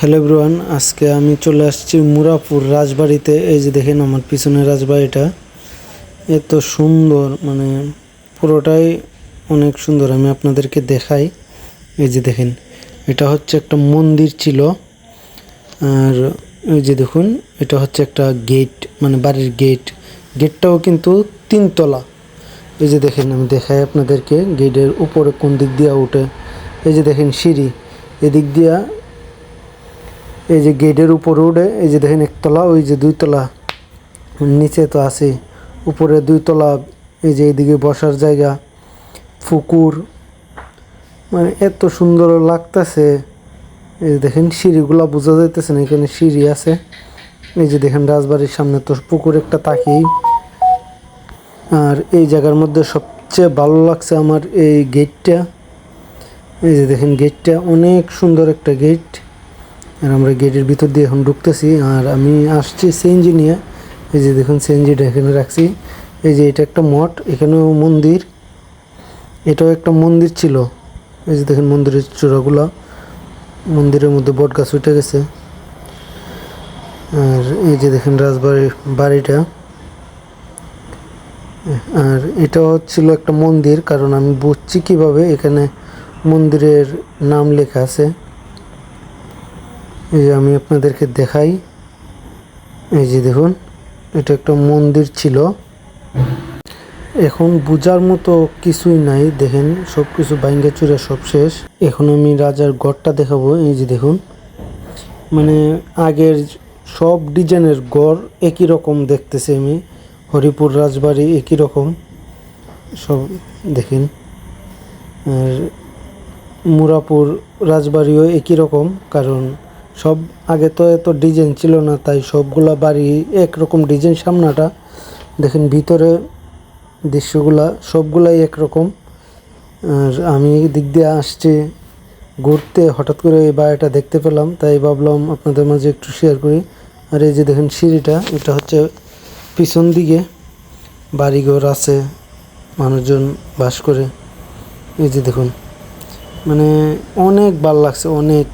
Hello everyone, আজকে আমি চলে আসছি মুরাপুর রাজবাড়িতে। এই যে দেখেন আমার পিছনের রাজবাড়িটা এত সুন্দর, মানে পুরোটাই অনেক সুন্দর। আমি আপনাদেরকে দেখাই। এই যে দেখেন, এটা হচ্ছে একটা মন্দির ছিল। আর এই যে দেখুন, এটা হচ্ছে একটা গেট, মানে বাড়ির গেট। গেটটাও কিন্তু 3 তলা। এই যে দেখেন, আমি দেখাই আপনাদেরকে গেটের উপরে কোন দিক দিয়ে উঠে। এই যে দেখেন সিঁড়ি, এদিক দিয়া এই যে গেটের উপরে উঠে। এই যে দেখেন 1তলা, ওই যে 2তলা নিচে তো আছে, উপরে 2তলা। এই যে এদিকে বসার জায়গা, পুকুর, মানে এত সুন্দর লাগতেছে। এই যে দেখেন সিঁড়িগুলা বোঝা যাইতেছে না, এখানে সিঁড়ি আছে। এই যে দেখেন রাজবাড়ির সামনে তো পুকুর একটা তাকেই। আর এই জায়গার মধ্যে সবচেয়ে ভালো লাগছে আমার এই গেটটা। এই যে দেখেন গেটটা অনেক সুন্দর একটা গেট। আর আমরা গেটের ভিতর দিয়ে এখন ঢুকতেছি। আর আমি আসছি সিএনজি নিয়ে। এই যে দেখুন সিএনজিটা এখানে রাখছি। এই যে এটা একটা মঠ, এখানেও মন্দির, এটাও একটা মন্দির ছিল। এই যে দেখেন মন্দিরের চূড়াগুলা, মন্দিরের মধ্যে বট গাছ উঠে গেছে। আর এই যে দেখেন রাজবাড়ির বাড়িটা। আর এটা হচ্ছিল একটা মন্দির, কারণ আমি বুঝছি কীভাবে, এখানে মন্দিরের নাম লেখা আছে। এই যে আমি আপনাদেরকে দেখাই। এই যে দেখুন, এটা একটা মন্দির ছিল। এখন বোঝার মতো কিছুই নাই, দেখেন সব কিছু ভাঙ্গা চুরে সব শেষ। এখন আমি রাজার গড়টা দেখাবো। এই যে দেখুন, মানে আগের সব ডিজাইনের গড় একই রকম দেখতেছি আমি। হরিপুর রাজবাড়ি একই রকম সব দেখেন। আর মুরাপুর রাজবাড়িও একই রকম, কারণ সব আগে তো এত ডিজাইন ছিল না, তাই সবগুলা বাড়ি একরকম ডিজাইন। সামনাটা দেখেন, ভিতরে দৃশ্যগুলা সবগুলাই একরকম। আর আমি দিক দিয়ে আসছি ঘুরতে, হঠাৎ করে এই বাড়িটা দেখতে পেলাম, তাই ভাবলাম আপনাদের মাঝে একটু শেয়ার করি। আর এই যে দেখেন সিঁড়িটা, এটা হচ্ছে পিছন দিকে বাড়িঘর আছে, মানুষজন বাস করে। এই যে দেখুন, মানে অনেক ভালো লাগছে, অনেক।